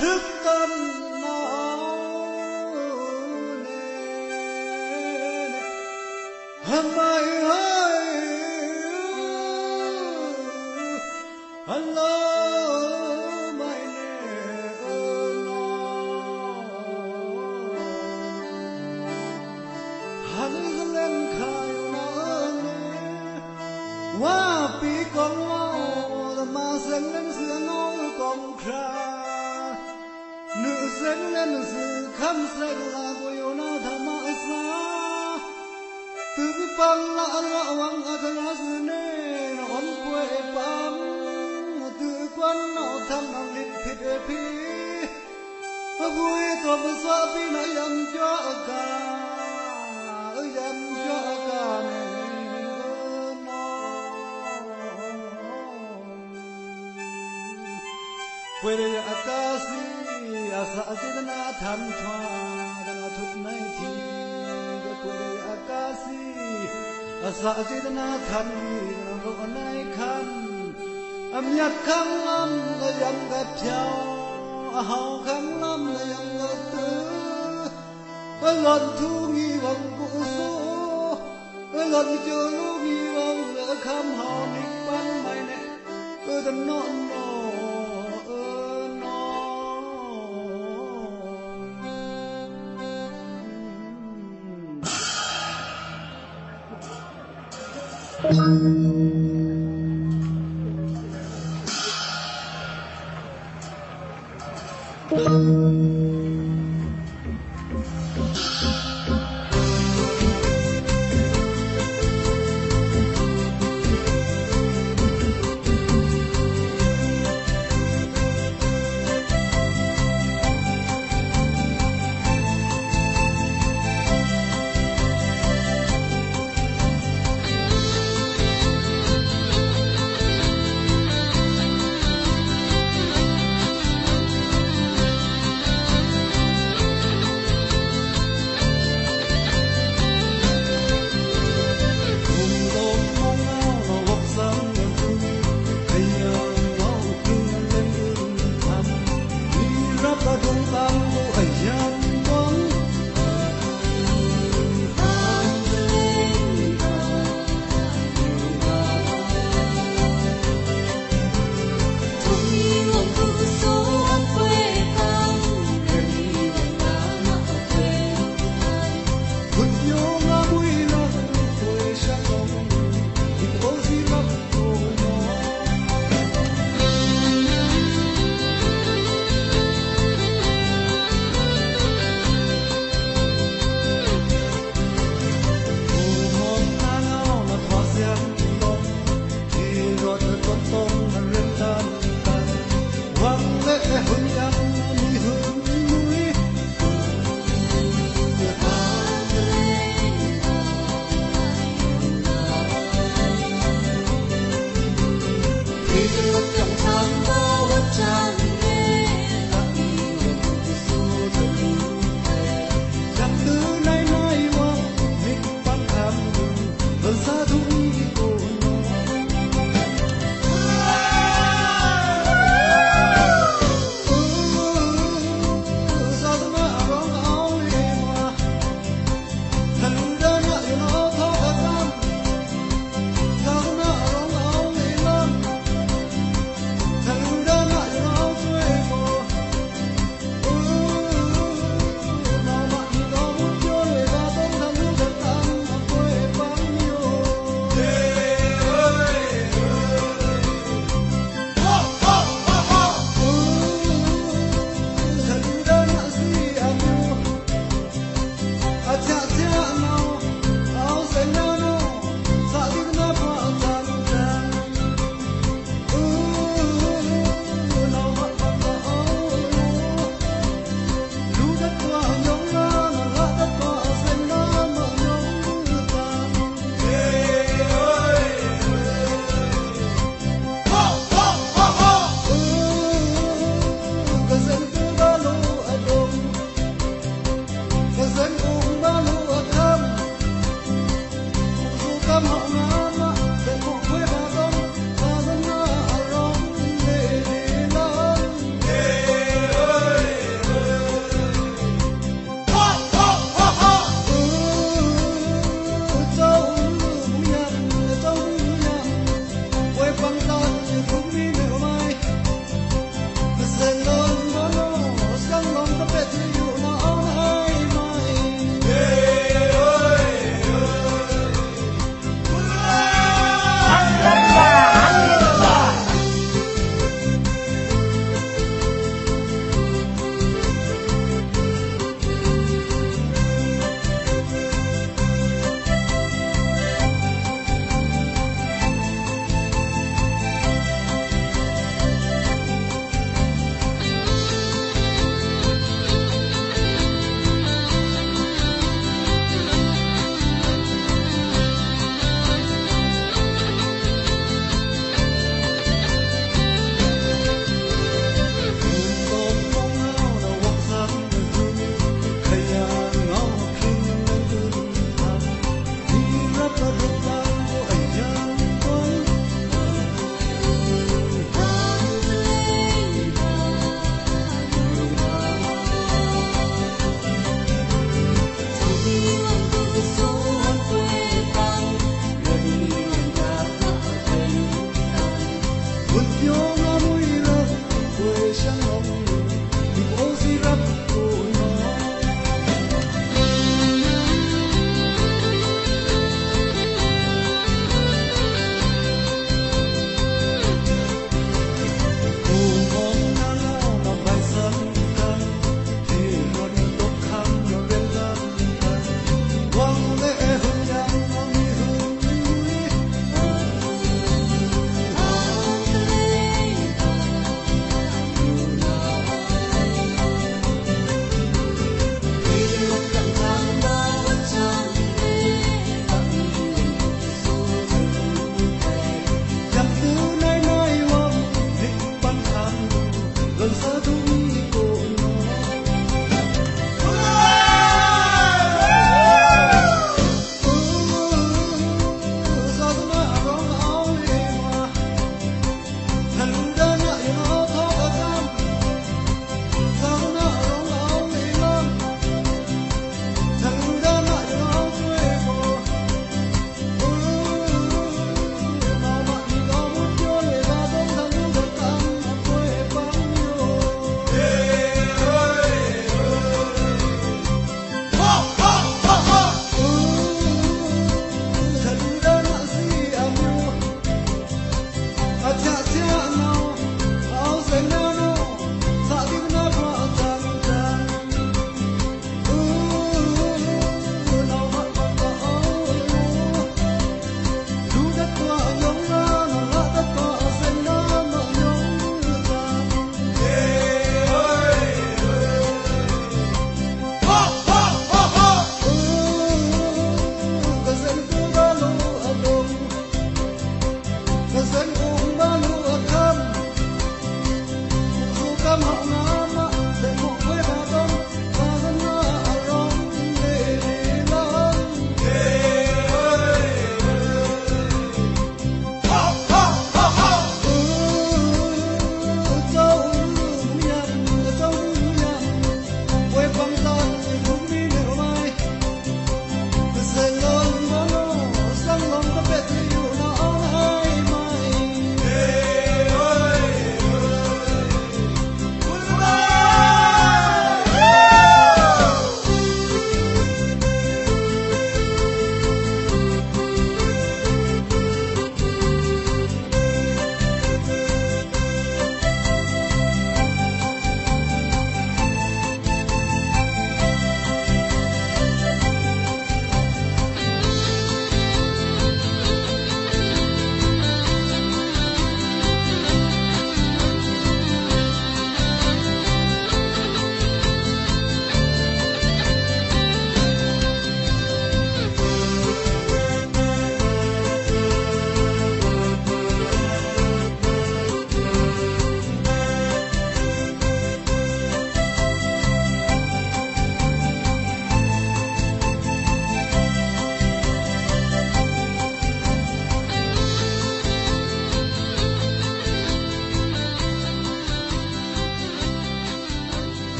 thức tâm nó hâm ai ơi hello my name hắn lên khaiว่าปีกองเมาแต่มาเส้นเล่นเสือน้องกองคราหนึ่งเส้นเล่นสื่อคำเส้นลากุยนาธรรมะสาตื่นฟังละละวังอัตราสื่อเนนอ่อนป่วยปังตื่นควันนอทำนำลิบผิดพีบุยตัวภาษาปีนยำจ่อกายำจ่อกาPuede akasi asa asidna thamthwa dana thutnai thi puede akasi asa asidna thamni ro nai khan amyat kham lam ga yam ga phyaw a hau kham lam ga yam ga tu lon thu ngi wang ku so lon jo lu ngi wang ga kham hau ni pan mai ne the no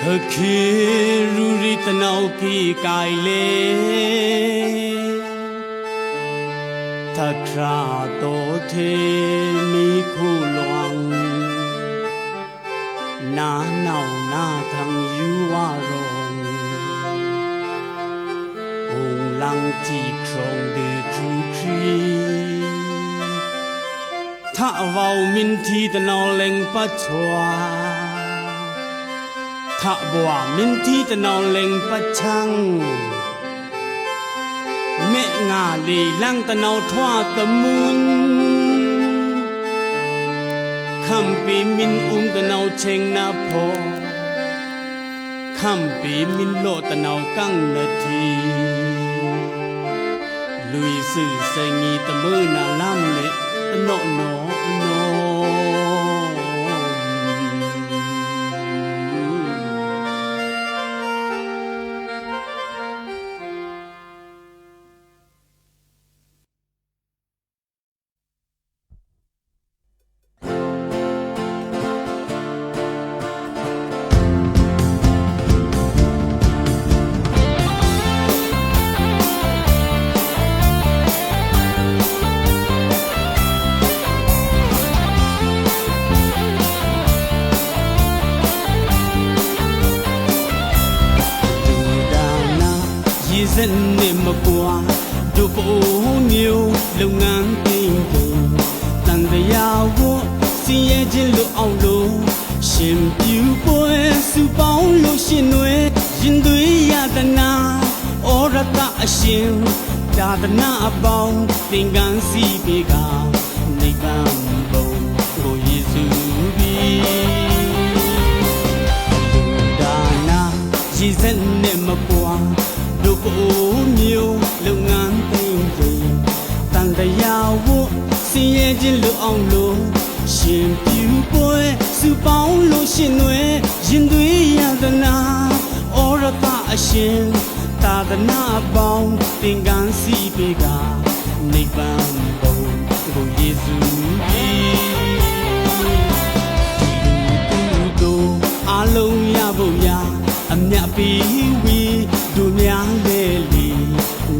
Ruri tanau ki kai le Thakra to the mi khu loang Na nao na thang yu wa rong Ong lang ti krong de tru kri Tha vào min thi tanau leng pa chwa Thạ bòa minh thi tần nào lệnh bắt chăng Mẹ ngà lì lang tần nào thoa tầm môn Khăm bì minh tần nào chênh na po Khăm bì minh lộ tần nào căng nà thi Lùi sư xây nghi tầm mơ nà lang lệ nọ nọ nọ Dân niệm mà qua đồ bộ nhiều lâu ngang tình tình tàn về yao vô xin ye trên lộ ao lô xem yêu bôi su bao lô xin nuôi dân đuôi ya ta na ora ta xem ta na bao tình gan si bê ga nei gan bầu cô Giêsu bi đà na chỉ dân niệm mà qua đồ bộ nhiều lâu ngàn tình tình tàn đầy yao vô xin ye trên lộ ông lô xem yêu bôi su bao lô xin nuôi dân đuôi ya ta na ora ta xem ta na bao tình gan si bê ga nei ban bầu cô Giêsu bi đồ a lâu ya vô ya âm nhạc bi wi du nya le li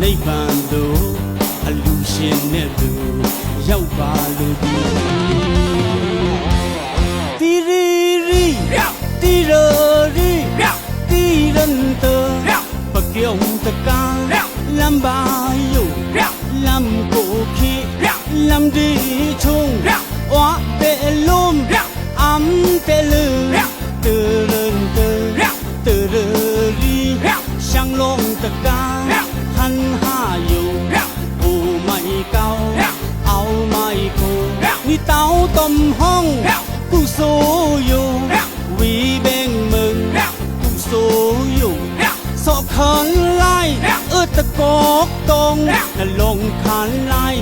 nei ban do alu shin ne du yau ba lu di ti ri ri ti ro ri ti ran tơ pa kyong ta ka lam ba yu lam ko khi lam di chung wa te lum am te lu tơ ran tơ rơ ri sang long ta ca han ha yu ô mai cao ao mai cô ni tao tâm hong cu số yu vì bên mừng cu số yu so khăn lai ta cốc tông là lòng khăn lai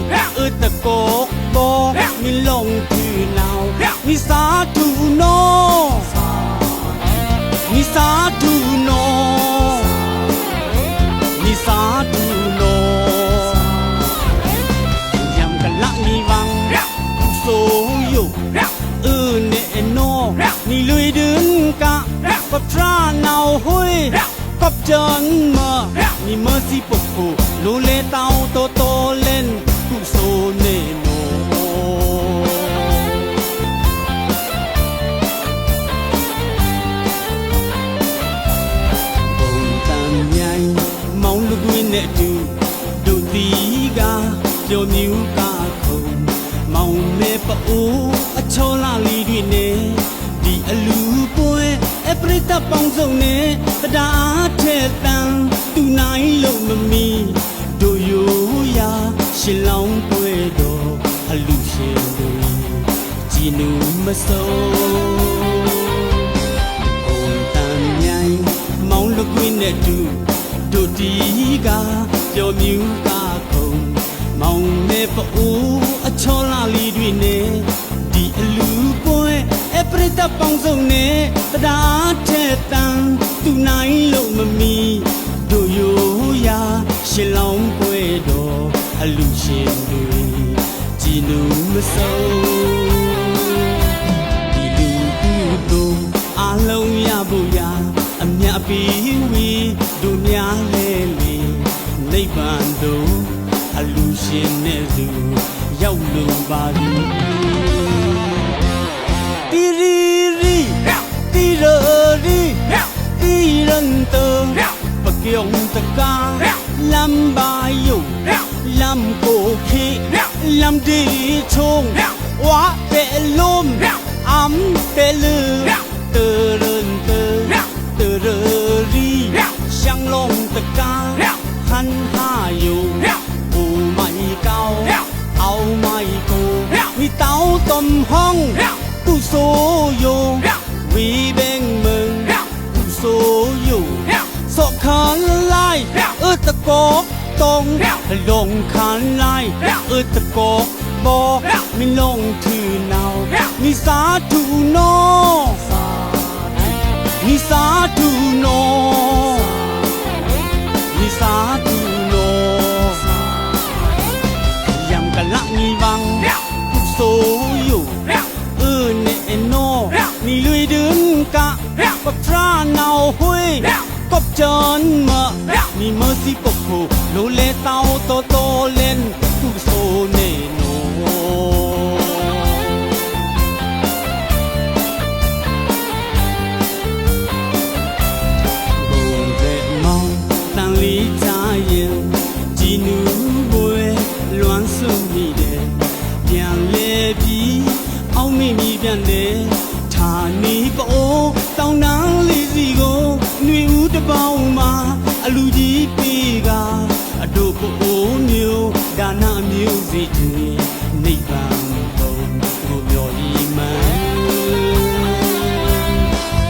ta cốc bo mi lòng từ nào mi sa tu no mi sa tu no mi sa tu no yam ka la mi vang so yu ne no ni lui đứng cả cọp tra nào hôi cọp chân mờ ni mơ si bộc phù lô lê tao to lên cụ số nề no nè tu đầu tí ga cho níu ca không màu mẹ pa u cho la li đi nè đi alu boy eprita bong zong nè đã thế tăng tu nai lo mà mi do yo ya xin lòng quê đồ alu xin đôi chỉ nu mà sâu ôn tan nhanh mong lúc quên nè tu đồ tí ga cho miu ca không mong mẹ pa u cho la li đi nè đi alu boy eprita bong zong nè đã thế tăng tu nai lo mà mi do yo ya xin lòng quê đồ alu xin đôi chỉ nu mà sâu đi lu tu đồ a lâu ya bo ya ရောက်လို့ပါပြီတီရီရီတီရရီတီရန်တောပကြောင်တကာလမ်းပါယုလမ်းကိုခေလမ်းဒီချုံဝါပဲလုံးအမ်ပဲလူတရန်တောတရရီရှန်လုံးတကာဟန်ဟာယုအိုမိုင်ကောင်းအောင်မိုင်ကိုမိတောင်းတုံဟောင်းသူဆိုယုဝီဘင်မင်သူဆိုယုစောခံလိုက်တကောတုံလုံခံလိုက်တကောဘောမင်းလုံးထူနောင်မိစာတူနောမိစာတူနောမိစာတူနောယံကလငီဝံသူဆိုယုနေနောနီလွေဒွန်းကပထရာနောဝှေกบจนมามีเมื่อสิปกหูโลเลเตาโตโตเล่นทุกโซเนโนโบเรมองตังลีจาရင်จีนูบวยလွမ်းစုမိတယ်ပြန်လေပြီးအောင်မိမိပြန်လေဌာနီပိုးတောင်းတန်းလေးစီကိုနှွေဦးတပေါင်းမှာအလူကြီးပေးကအတို့ပိုးမျိုးဒါနမျိုးစီတွေနိဗ္ဗာန်ဘုံကိုမျော်ရည်မှန်း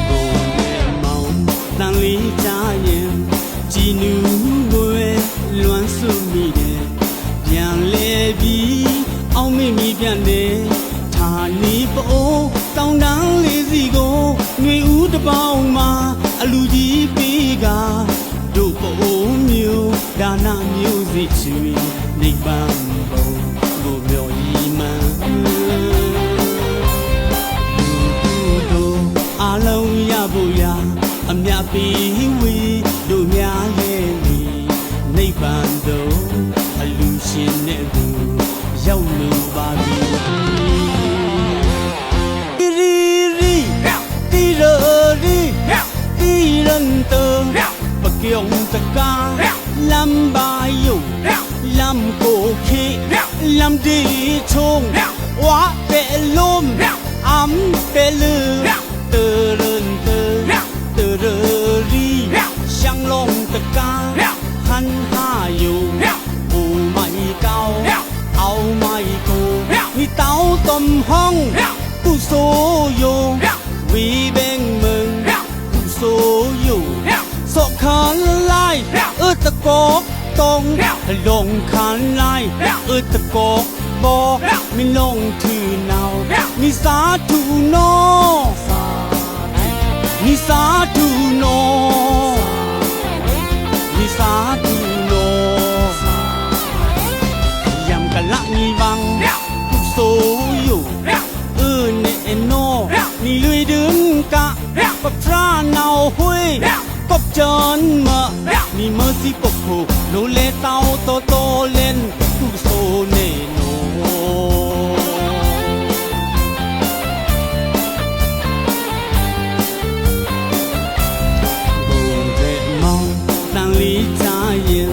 ဘုံရဲ့မောင်တန်လေးကြရင်ကြည်နူးငွေလွမ်းစုမိတယ်ပြန်လေပြီးအောင်မိမိပြန်လေဌာနီပိုးတောင်းတန်းလေးစီကိုနှွေဦးတပေါင်းမှာအလူကြီးပေးကတို့ပိုးမျိုးဒါနမျိုးစီချွေနိဗ္ဗာန်ဘုံကိုမျော်ရည်မှန်းတို့အလုံးရဖို့ရာအမြတ်ပေးဝေတို့များရဲ့နိဗ္ဗာန်တို့အလူရှင်နဲ့သူရောက်လို့ပါပြီပကြောင်တကာလမ်းပါယုလမ်းကိုခေလမ်းဒီချုံဝါပဲလုံးအမ်ပဲလူတရန်တရရီရှန်လုံးတကာဟန်ဟာယုအိုမိုင်ကောင်းအောင်မိုင်ကိုမိတောင်းတုံဟောင်းသူဆိုယုဝီဘင်မင်သူဆိုယုစောခံလိုက်တကောတုံလုံခံလိုက်တကောဘောမင်းလုံးထူနောင်မိစာတူနောမိစာတူနောမိစာတူနောယံကလငီဝံသူဆိုယုနေနောနီလွေဒွန်းကပထရာနောဝှေกบจนมามีเมื่อสิปกหูโลเลเตาโตโตเล่นทุกโซเนโนโบเรมองตังลีจาရင်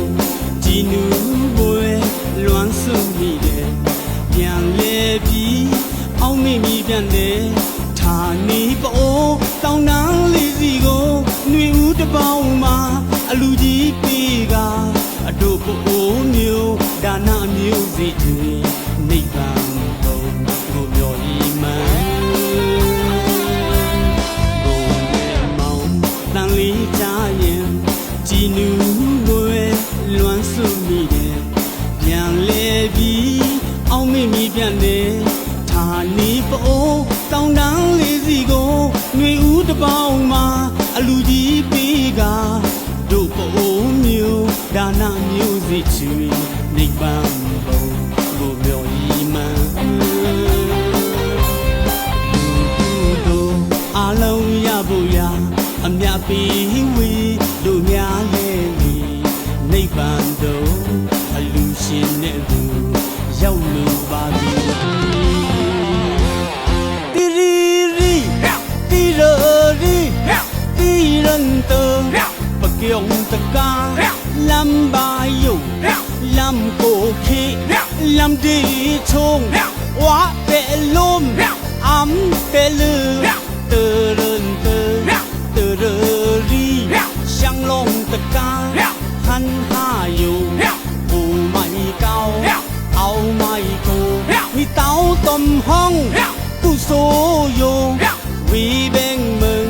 จีนูบวยလွမ်းစုမိတယ်ပြန်လေပြီးအောင်မိမိပြန်လေဌာနီပိုးတောင်းတန်းလေးစီကိုနှွေဦးတပေါင်းမှာအလူကြီးပေးကအတို့ပိုးမျိုးဒါနမျိုးစီတွေနိဗ္ဗာန်ဘုံကိုမျော်ရည်မှန်းဘုံရဲ့မောင်တန်လေးကြရင်ကြည်နူးငွေလွမ်းစုမိတယ်ပြန်လေပြီးအောင်မိမိပြန်လေဌာနီပိုးတောင်းတန်းလေးစီကိုနှွေဦးတပေါင်းမှာအလူကြီးပေးကတို့ပိုးမျိုးဒါနမျိုးစီချွေနိဗ္ဗာန်ဘုံကိုမျော်ရည်မှန်းတို့အလုံးရဖို့ရာအမြတ်ပေးဝေတို့များရဲ့နိဗ္ဗာန်တို့အလူရှင်နဲ့သူရောက်လို့ ပါသည်တီရီရီတီရရီတီရန်တပကြောင်တကာလမ်ဘာယိုလမ်ကိုခေလမ်ဒီချုံဝါပဲလုံးအမ်ပဲလူတရန်တတရရီရှန်လုံးတကာဟန်ဟာယိုဘူမိုင်ကောင်းအောင်မိုင်ကိုမိတောင်းတုံဟောင်းကုဆိုယိုဝီဘင်မင်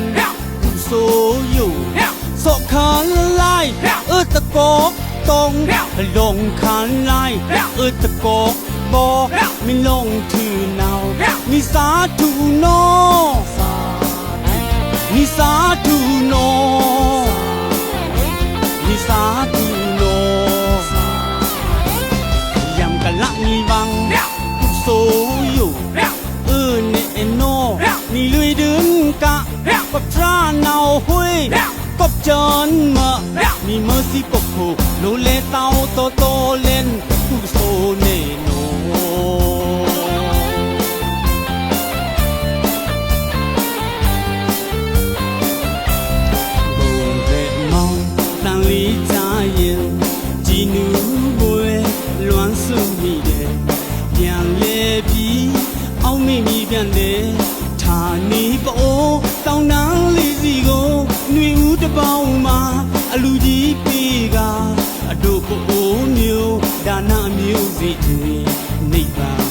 ကုဆိုယိုစောခံလိုက်တကောตองลงคันไล่ตะกอกบอไม่ลงถือเนามีสาธุโนมีสาธุโนมีสาธุโนยังกะละมีวังกุโซอยู่เนี่ยโนนี่ลุยดึงกะปักตราเนาห้วยกบจนมามีเมื่อสิปกหูโลเลเตาโตเล่นกุโซเนโนบงเรมองตังลีจาเย็นจีนูบวยล้วนสุมีเดပြန်လေပြီးအောင်မိမိပြန်လေဌာနီပိုးတောင်းတန်းလေးစီကိုနှွေဦးတပေါင်းမှာအလူကြီးပေးကအတို့ပိုးမျိုးဒါနမျိုးစီတွေနိဗ္ဗာန်